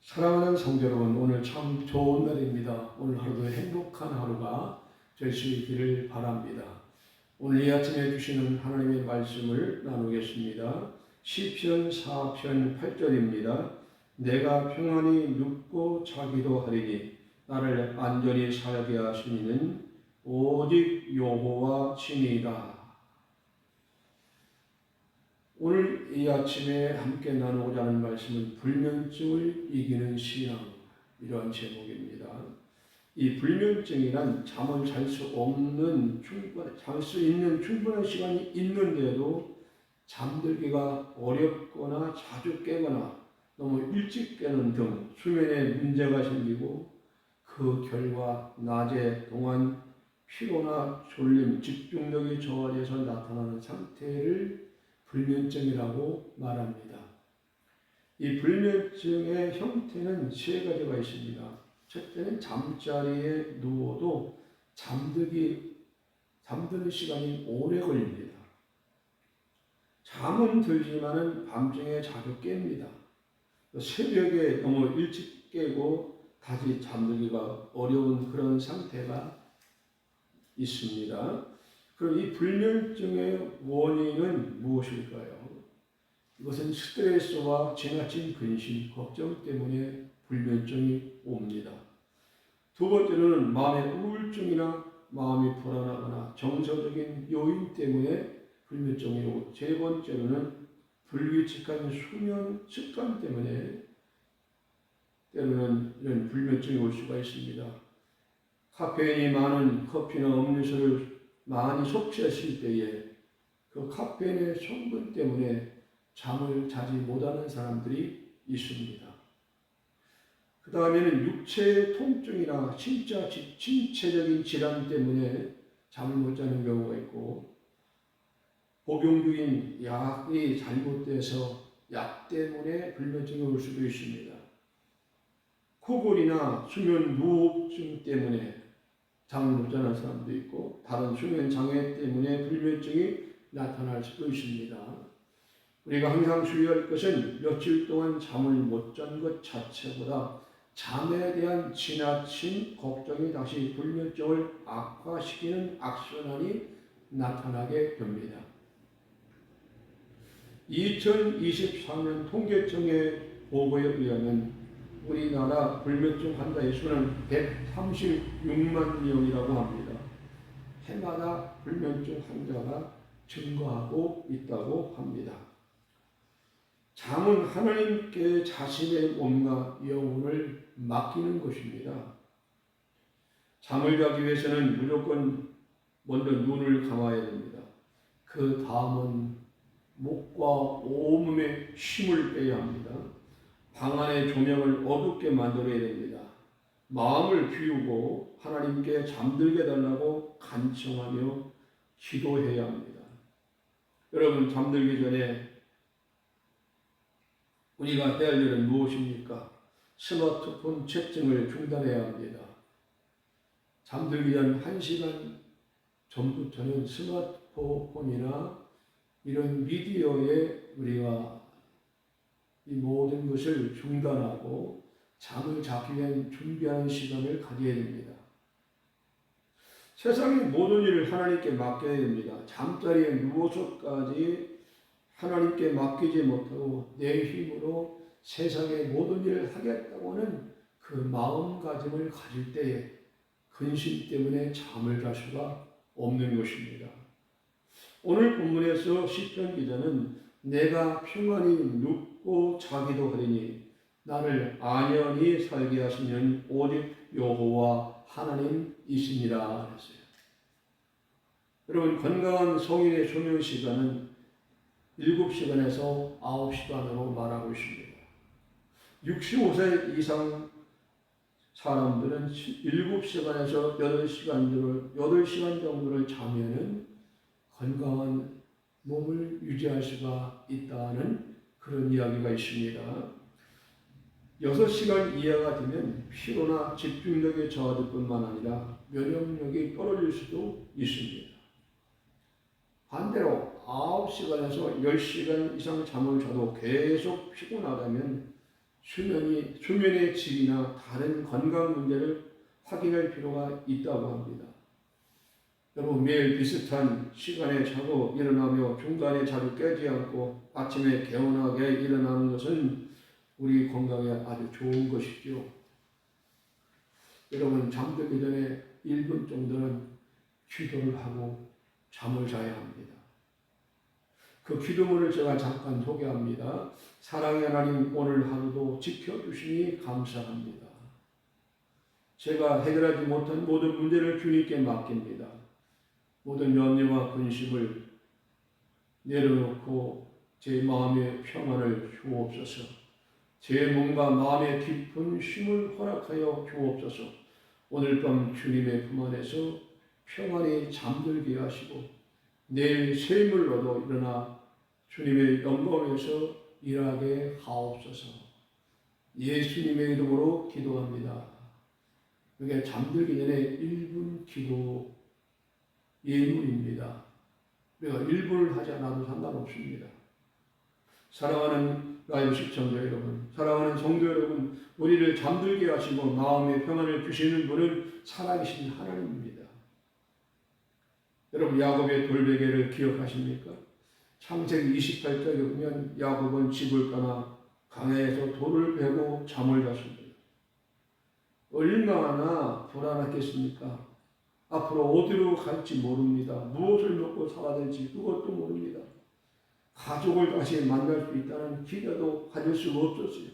사랑하는 성도 여러분, 오늘 참 좋은 날입니다. 오늘 하루도 행복한 하루가 될 수 있기를 바랍니다. 오늘 이 아침에 주시는 하나님의 말씀을 나누겠습니다. 시편 4편 8절입니다. 내가 평안히 눕고 자기도 하리니 나를 안전히 살게 하시는 오직 여호와 신이다. 오늘 이 아침에 함께 나누고자 하는 말씀은 불면증을 이기는 신앙, 이러한 제목입니다. 이 불면증이란 잠을 잘 수 없는, 잘 수 있는 충분한 시간이 있는데도 잠들기가 어렵거나 자주 깨거나 너무 일찍 깨는 등 수면에 문제가 생기고 그 결과 낮에 동안 피로나 졸림, 집중력이 저하돼서 나타나는 상태를 불면증이라고 말합니다. 이 불면증의 형태는 세 가지가 있습니다. 첫째는 잠자리에 누워도 잠드는 시간이 오래 걸립니다. 잠은 들지만은 밤중에 자주 깹니다. 새벽에 너무 일찍 깨고 다시 잠들기가 어려운 그런 상태가 있습니다. 그럼 이 불면증의 원인은 무엇일까요? 이것은 스트레스와 지나친 근심, 걱정 때문에 불면증이 옵니다. 두 번째로는 마음의 우울증이나 마음이 불안하거나 정서적인 요인 때문에 불면증이 오고, 세 번째로는 불규칙한 수면 습관 때문에 때로는 이런 불면증이 올 수가 있습니다. 카페인이 많은 커피나 음료수를 많이 섭취했을 때에 그 카페인의 성분 때문에 잠을 자지 못하는 사람들이 있습니다. 그 다음에는 육체 통증이나 신체적인 질환 때문에 잠을 못 자는 경우가 있고, 복용 중인 약이 잘못돼서 약 때문에 불면증이 올 수도 있습니다. 코골이나 수면 무호흡증 때문에 잠을 못 자는 사람도 있고, 다른 수면 장애 때문에 불면증이 나타날 수도 있습니다. 우리가 항상 주의할 것은 며칠 동안 잠을 못 잔 것 자체보다 잠에 대한 지나친 걱정이 다시 불면증을 악화시키는 악순환이 나타나게 됩니다. 2024년 통계청의 보고에 의하면 우리나라 불면증 환자의 수는 136만 명이라고 합니다. 해마다 불면증 환자가 증가하고 있다고 합니다. 잠은 하나님께 자신의 몸과 영혼을 맡기는 것입니다. 잠을 자기 위해서는 무조건 먼저 눈을 감아야 됩니다. 그 다음은 목과 온몸에 힘을 빼야 합니다. 방 안의 조명을 어둡게 만들어야 됩니다. 마음을 비우고 하나님께 잠들게 해달라고 간청하며 기도해야 합니다. 여러분, 잠들기 전에 우리가 해야 할 일은 무엇입니까? 스마트폰 채팅을 중단해야 합니다. 잠들기 전 1시간 전부터는 스마트폰이나 이런 미디어에 우리가 이 모든 것을 중단하고 잠을 자기 위한 준비하는 시간을 가져야 됩니다. 세상의 모든 일을 하나님께 맡겨야 됩니다. 잠자리에 누워서까지 하나님께 맡기지 못하고 내 힘으로 세상의 모든 일을 하겠다고는 그 마음가짐을 가질 때에 근심 때문에 잠을 잘 수가 없는 것입니다. 오늘 본문에서 시편 기자는 내가 평안히 눕고 자기도 하리니 나를 안연히 살게 하시는 오직 여호와 하나님이시니라 했어요. 여러분, 건강한 성인의 수면 시간은 7시간에서 9시간으로 말하고 있습니다. 65세 이상 사람들은 7시간에서 8시간 정도를 자면은 건강한 몸을 유지할 수가 있다는 그런 이야기가 있습니다. 6시간 이하가 되면 피로나 집중력이 저하될 뿐만 아니라 면역력이 떨어질 수도 있습니다. 반대로 9시간에서 10시간 이상 잠을 자도 계속 피곤하다면 수면의 질이나 다른 건강 문제를 확인할 필요가 있다고 합니다. 여러분, 매일 비슷한 시간에 자고 일어나며 중간에 자주 깨지 않고 아침에 개운하게 일어나는 것은 우리 건강에 아주 좋은 것이죠. 여러분, 잠들기 전에 1분 정도는 기도를 하고 잠을 자야 합니다. 그 기도문을 제가 잠깐 소개합니다. 사랑의 하나님, 오늘 하루도 지켜주시니 감사합니다. 제가 해결하지 못한 모든 문제를 주님께 맡깁니다. 모든 염려와 근심을 내려놓고 제 마음의 평안을 주옵소서. 제 몸과 마음의 깊은 쉼을 허락하여 주옵소서. 오늘 밤 주님의 품 안에서 평안히 잠들게 하시고 내일 새물로도 일어나 주님의 영광에서 일하게 하옵소서. 예수님의 이름으로 기도합니다. 그게 잠들기 전에 1분 기도 예물입니다. 우리가 1분을 하지 않아도 상관없습니다. 사랑하는 라이브 시청자 여러분, 사랑하는 성도 여러분, 우리를 잠들게 하시고 마음의 평안을 주시는 분은 살아계신 하나님입니다. 여러분, 야곱의 돌베개를 기억하십니까? 창세기 28장에 보면 야곱은 집을 떠나 강에서 돌을 베고 잠을 잤습니다. 얼마나 불안했겠습니까? 앞으로 어디로 갈지 모릅니다. 무엇을 먹고 살아야 될지 그것도 모릅니다. 가족을 다시 만날 수 있다는 기대도 가질 수가 없었어요.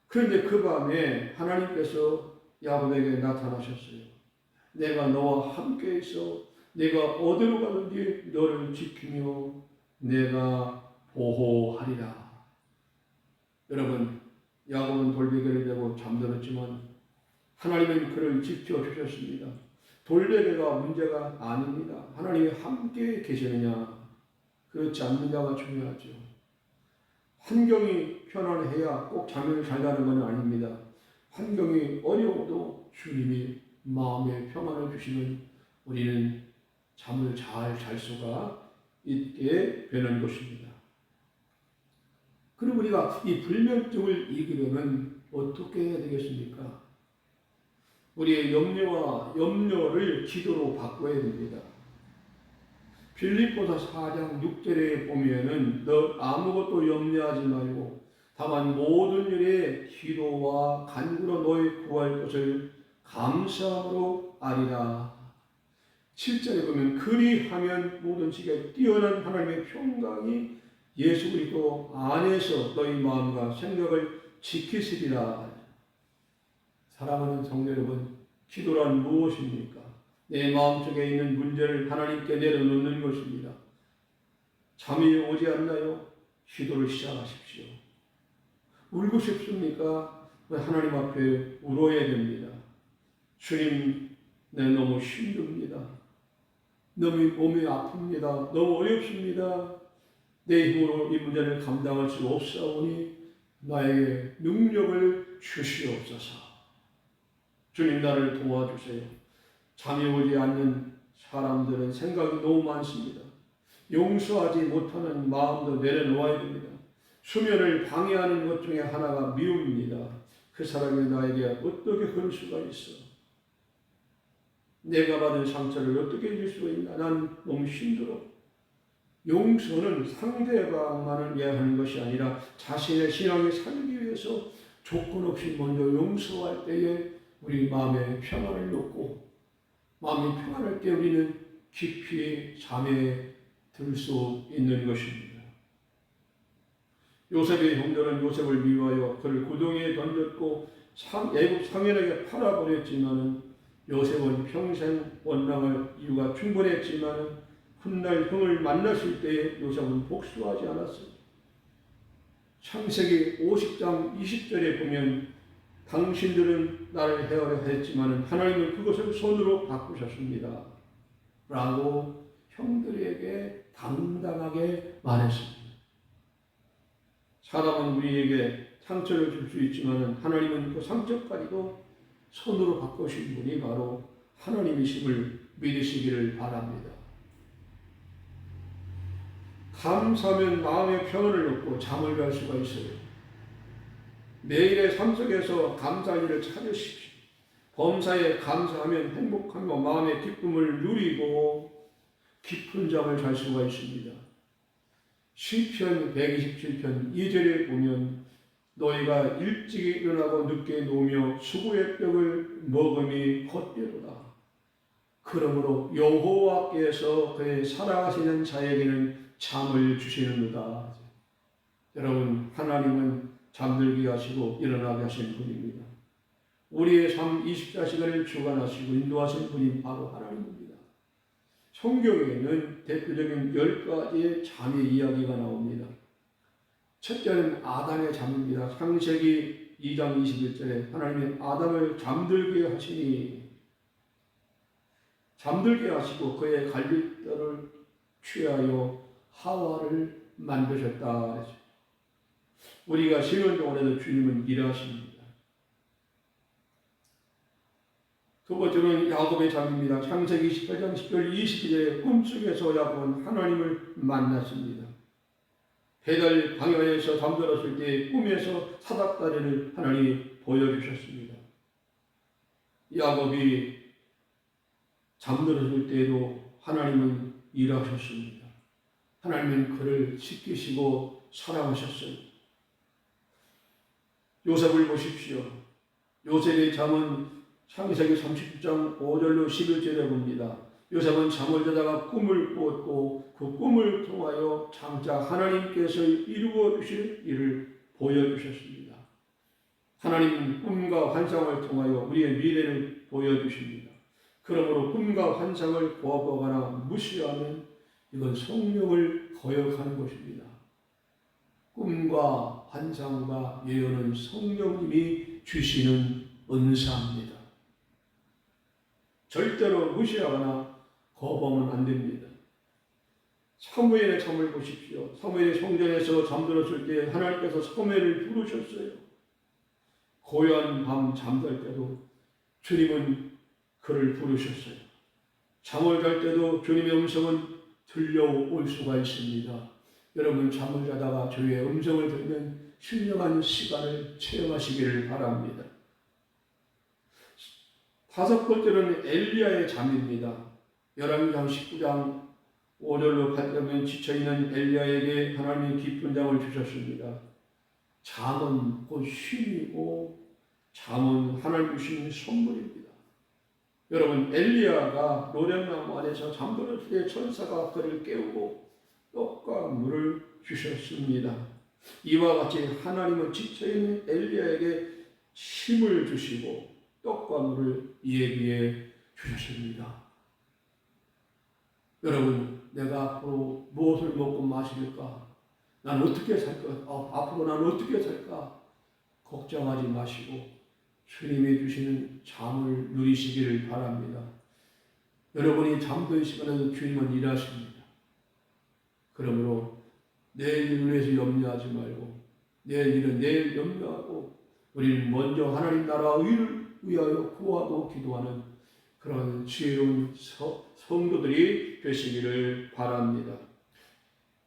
그런데 그 밤에 하나님께서 야곱에게 나타나셨어요. 내가 너와 함께 있어 내가 어디로 가든지 너를 지키며 내가 보호하리라. 여러분, 야곱은 돌베개를 베고 잠들었지만 하나님은 그를 지켜주셨습니다. 돌베개가 문제가 아닙니다. 하나님이 함께 계시느냐 그렇지 않느냐가 중요하죠. 환경이 편안해야 꼭 잠을 잘 자는 건 아닙니다. 환경이 어려워도 주님이 마음의 평안을 주시면 우리는 잠을 잘 잘 수가 있게 되는 것입니다. 그럼 우리가 이 불면증을 이기려면 어떻게 해야 되겠습니까? 우리의 염려를 기도로 바꿔야 됩니다. 빌립보서 4장 6절에 보면은 너 아무것도 염려하지 말고 다만 모든 일에 기도와 간구로 너희 구할 것을 감사함으로 아리라. 7절에 보면 그리하면 모든 지경에 뛰어난 하나님의 평강이 예수 그리스도 안에서 너희 마음과 생각을 지키시리라. 사랑하는 성도 여러분, 기도란 무엇입니까? 내 마음속에 있는 문제를 하나님께 내려놓는 것입니다. 잠이 오지 않나요? 기도를 시작하십시오. 울고 싶습니까? 하나님 앞에 울어야 됩니다. 주님, 내 너무 힘듭니다. 너무 몸이 아픕니다. 너무 어렵습니다. 내 힘으로 이 문제를 감당할 수 없사오니 나에게 능력을 주시옵소서. 주님, 나를 도와주세요. 잠이 오지 않는 사람들은 생각이 너무 많습니다. 용서하지 못하는 마음도 내려놓아야 됩니다. 수면을 방해하는 것 중에 하나가 미움입니다. 그 사람이 나에게 어떻게 그럴 수가 있어? 내가 받은 상처를 어떻게 잊을 수가 있나? 난 너무 힘들어. 용서는 상대방만을 위하는 것이 아니라 자신의 신앙에 살기 위해서 조건 없이 먼저 용서할 때에 우리 마음에 평안을 놓고 마음이 평안할 때 우리는 깊이 잠에 들 수 있는 것입니다. 요셉의 형들은 요셉을 미워하여 그를 구덩이에 던졌고 애굽 상인에게 팔아버렸지만 요셉은 평생 원망할 이유가 충분했지만 훗날 형을 만났을 때에 요셉은 복수하지 않았어요. 창세기 50장 20절에 보면 당신들은 나를 해하려 했지만 하나님은 그것을 손으로 바꾸셨습니다. 라고 형들에게 당당하게 말했습니다. 사람은 우리에게 상처를 줄 수 있지만 하나님은 그 상처까지도 손으로 바꾸신 분이 바로 하나님이심을 믿으시기를 바랍니다. 감사하면 마음의 평안을 얻고 잠을 잘 수가 있어요. 매일의 삶 속에서 감사할 일을 찾으십시오. 범사에 감사하면 행복하며 마음의 기쁨을 누리고 깊은 잠을 잘 수가 있습니다. 시편 127편 2절에 보면 너희가 일찍 일어나고 늦게 노며 수고의 떡을 먹음이 헛되도다. 그러므로 여호와께서 그의 사랑하시는 자에게는 잠을 주시는도다. 여러분, 하나님은 잠들게 하시고 일어나게 하신 분입니다. 우리의 삶 24시간을 주관하시고 인도하신 분이 바로 하나님입니다. 성경에는 대표적인 10가지의 잠의 이야기가 나옵니다. 첫째는 아담의 잠입니다. 창세기 2장 21절에 하나님이 아담을 잠들게 하시고 그의 갈빗뼈를 취하여 하와를 만드셨다. 우리가 쉬는 동안에도 주님은 일하십니다. 두 번째는 야곱의 잠입니다. 창세기 18장 10절 20절에 꿈속에서 야곱은 하나님을 만났습니다. 배달 광야에서 잠들었을 때 꿈에서 사닥다리를 하나님이 보여주셨습니다. 야곱이 잠들었을 때에도 하나님은 일하셨습니다. 하나님은 그를 지키시고 사랑하셨어요. 요셉을 보십시오. 요셉의 잠은 창세기 30장 5절로 11절에 봅니다. 요셉은 잠을 자다가 꿈을 꾸었고 그 꿈을 통하여 장차 하나님께서 이루어 주실 일을 보여주셨습니다. 하나님은 꿈과 환상을 통하여 우리의 미래를 보여주십니다. 그러므로 꿈과 환상을 거부하거나 무시하면 이건 성령을 거역하는 것입니다. 꿈과 환상과 예언은 성령님이 주시는 은사입니다. 절대로 무시하거나 거부하면 안 됩니다. 사무엘의 잠을 보십시오. 사무엘이 성전에서 잠들었을 때 하나님께서 사무엘을 부르셨어요. 고요한 밤 잠잘 때도 주님은 그를 부르셨어요. 잠을 잘 때도 주님의 음성은 들려올 수가 있습니다. 여러분, 잠을 자다가 주의 음성을 듣는 신령한 시간을 체험하시기를 바랍니다. 다섯 번째는 엘리야의 잠입니다. 열왕기상 19장 5절로 8절에 지쳐있는 엘리야에게 하나님이 깊은 잠을 주셨습니다. 잠은 곧 쉼이고 잠은 하나님 주신 선물입니다. 여러분, 엘리야가 노략나무 안에서 잠들었을 때 천사가 그를 깨우고 떡과 물을 주셨습니다. 이와 같이 하나님은 지쳐있는 엘리야에게 힘을 주시고 떡과 물을 예비해 주셨습니다. 여러분, 내가 앞으로 무엇을 먹고 마실까? 난 어떻게 살까? 앞으로 난 어떻게 살까? 걱정하지 마시고 주님이 주시는 잠을 누리시기를 바랍니다. 여러분이 잠든 시간에도 주님은 일하십니다. 그러므로 내일을 위해서 염려하지 말고 내일 일은 내일 염려하고 우리는 먼저 하나님 나라 의를 위하여 구하고 기도하는 그런 지혜로운 성도들이 되시기를 바랍니다.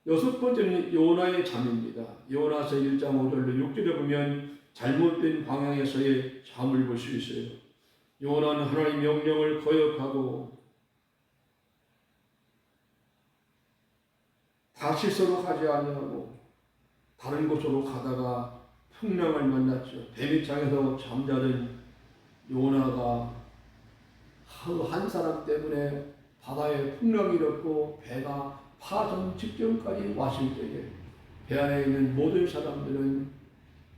여섯 번째는 요나의 잠입니다. 요나서 1장 5절로 6절에 보면 잘못된 방향에서의 잠을 볼 수 있어요. 요나는 하나님의 명령을 거역하고 다시스로 가지 아니하고 다른 곳으로 가다가 풍랑을 만났죠. 배밑장에서 잠자던 요나가 한 사람 때문에 바다에 풍랑이 일었고 배가 파전 직전까지 왔을 때에 배 안에 있는 모든 사람들은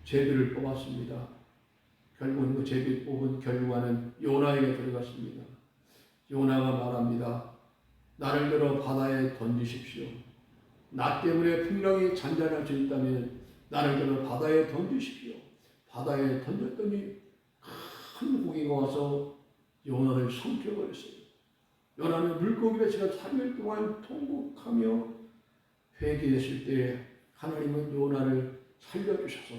제비를 뽑았습니다. 결국은 그 제비 뽑은 결과는 요나에게 들어갔습니다. 요나가 말합니다. 나를 들어 바다에 던지십시오. 나 때문에 풍랑이 잔잔할 수 있다면 나를 들어 바다에 던지십시오. 바다에 던졌더니 큰 고기가 와서 요나를 삼켜버렸어요. 요나는 물고기같이 3일 동안 통곡하며 회개했을 때 하나님은 요나를 살려주셔서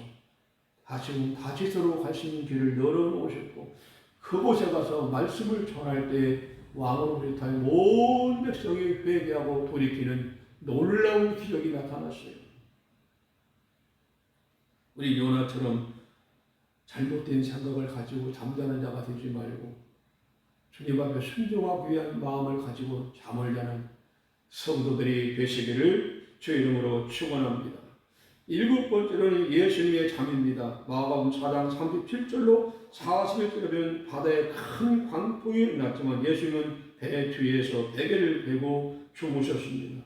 다시스로 갈 수 있는 길을 열어놓으셨고 그곳에 가서 말씀을 전할 때 왕으로 비롯한 온 백성이 회개하고 돌이키는 놀라운 기적이 나타났어요. 우리 요나처럼 잘못된 생각을 가지고 잠자는 자가 되지 말고 주님 앞에 순종하기 위한 마음을 가지고 잠을 자는 성도들이 되시기를 주 이름으로 축원합니다. 일곱 번째로는 예수님의 잠입니다. 마가복음 4장 37절로 41절에 보면 바다에 큰 광풍이 일어났지만 예수님은 배 뒤에서 베개를 베고 주무셨습니다.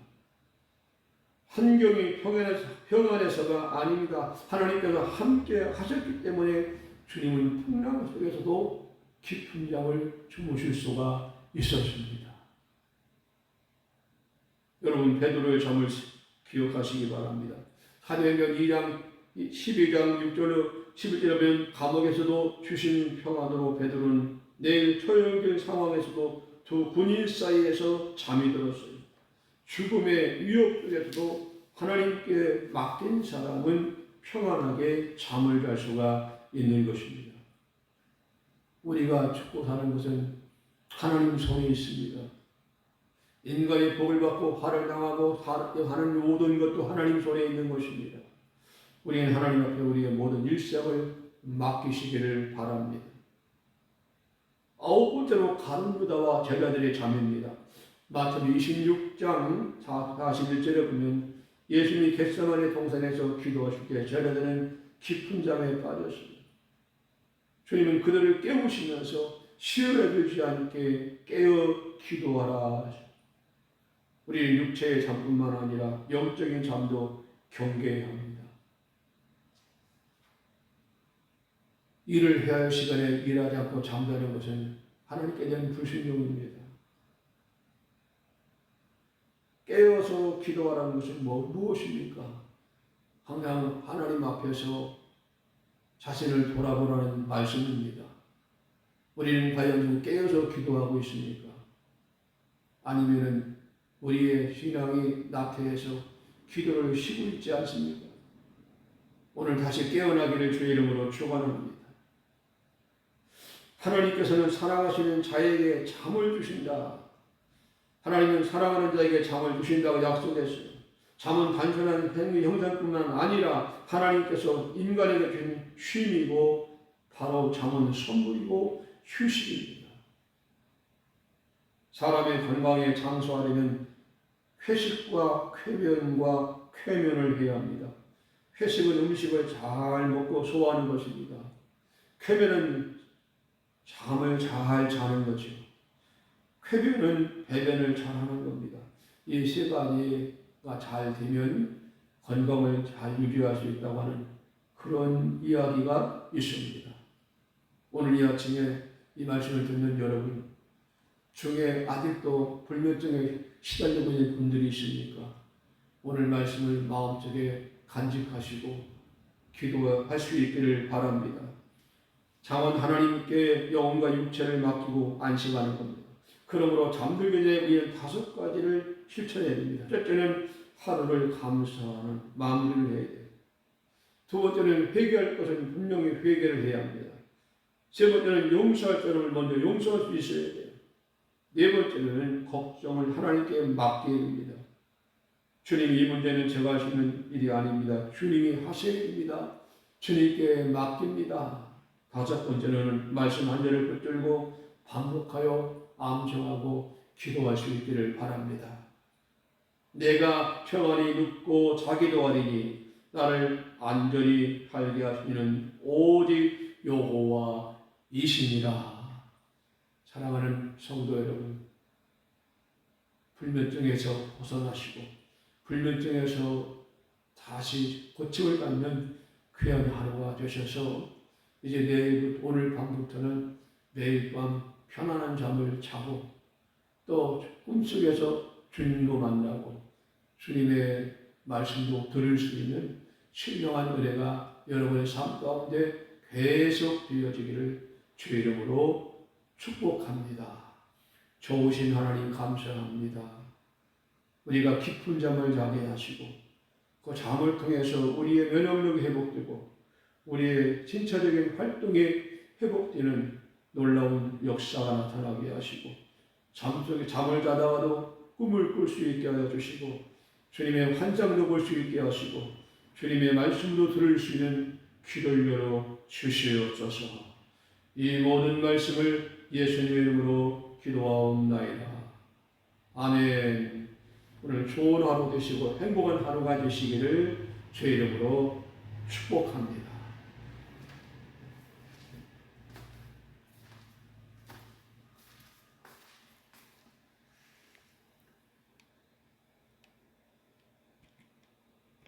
환경이 평안해서가 아닙니다. 하나님께서 함께 하셨기 때문에 주님은 풍랑 속에서도 깊은 잠을 주무실 수가 있었습니다. 여러분 베드로의 잠을 기억하시기 바랍니다. 사도행전 2장 12장 6절로 11절에 보면 감옥에서도 주신 평안으로 베드로는 내일 처형될 상황에서도 두 군인 사이에서 잠이 들었어요. 죽음의 위협 속에서도 하나님께 맡긴 사람은 평안하게 잠을 잘 수가 있는 것입니다. 우리가 죽고 사는 것은 하나님 손에 있습니다. 인간이 복을 받고 화를 당하고 하는 모든 것도 하나님 손에 있는 것입니다. 우리는 하나님 앞에 우리의 모든 일생을 맡기시기를 바랍니다. 아홉 번째로 가룟 유다와 제자들의 잠입니다. 마태복음 26장 41절에 보면 예수님이 겟세마네 동산에서 기도하실 때 제자들은 깊은 잠에 빠졌습니다. 주님은 그들을 깨우시면서 시험해주지 않게 깨어 기도하라. 우리는 육체의 잠뿐만 아니라 영적인 잠도 경계해야 합니다. 일을 해야 할 시간에 일하지 않고 잠자는 것은 하나님께 대한 불신용입니다. 깨어서 기도하라는 것은 무엇입니까? 항상 하나님 앞에서 자신을 돌아보라는 말씀입니다. 우리는 과연 깨어서 기도하고 있습니까? 아니면은 우리의 신앙이 나태해서 기도를 쉬고 있지 않습니까? 오늘 다시 깨어나기를 주의 이름으로 축원합니다. 하나님께서는 사랑하시는 자에게 잠을 주신다. 하나님은 사랑하는 자에게 잠을 주신다고 약속했어요. 잠은 단순한 행위 형상뿐만 아니라 하나님께서 인간에게 준 쉼이고 바로 잠은 선물이고 휴식입니다. 사람의 건강에 장수하려면 회식과 쾌변과 쾌면을 해야 합니다. 회식은 음식을 잘 먹고 소화하는 것입니다. 쾌변은 잠을 잘 자는 것이요. 쾌변은 배변을 잘하는 겁니다. 이 세 가지가 잘 되면 건강을 잘 유지할 수 있다고 하는 그런 이야기가 있습니다. 오늘 이 아침에 이 말씀을 듣는 여러분 중에 아직도 불면증에 시달리고 있는 분들이 있습니까? 오늘 말씀을 마음속에 간직하시고 기도할 수 있기를 바랍니다. 잠은 하나님께 영혼과 육체를 맡기고 안식하는 겁니다. 그러므로 잠들기 전에 우리는 5가지를 실천해야 됩니다. 첫째는 하루를 감사하는 마무리를 해야 돼요. 두 번째는 회개할 것은 분명히 회개를 해야 합니다. 세 번째는 용서할 사람을 먼저 용서할 수 있어야 돼요. 네 번째는 걱정을 하나님께 맡겨야 됩니다. 주님, 이 문제는 제가 할 수 있는 일이 아닙니다. 주님이 하셔야 됩니다. 주님께 맡깁니다. 다섯 번째는 말씀 한 절을 붙들고 반복하여 암송하고 기도할 수 있기를 바랍니다. 내가 평안히 눕고 자기도 하리니 나를 안전히 살게 하시는 오직 여호와이시니라. 사랑하는 성도 여러분, 불면증에서 벗어나시고 불면증에서 다시 고침을 받는 귀한 하루가 되셔서 이제 오늘 밤부터는 매일 밤 편안한 잠을 자고 또 꿈속에서 주님도 만나고 주님의 말씀도 들을 수 있는 신령한 은혜가 여러분의 삶 가운데 계속 되어지기를 주의 이름으로 축복합니다. 좋으신 하나님 감사합니다. 우리가 깊은 잠을 자게 하시고 그 잠을 통해서 우리의 면역력이 회복되고 우리의 신체적인 활동이 회복되는 놀라운 역사가 나타나게 하시고 잠속에 잠을 자다가도 꿈을 꿀 수 있게 하여 주시고 주님의 환상도 볼 수 있게 하시고 주님의 말씀도 들을 수 있는 귀를 열어 주시옵소서. 이 모든 말씀을 예수님의 이름으로 기도하옵나이다. 아멘. 오늘 좋은 하루 되시고 행복한 하루가 되시기를 주의 이름으로 축복합니다.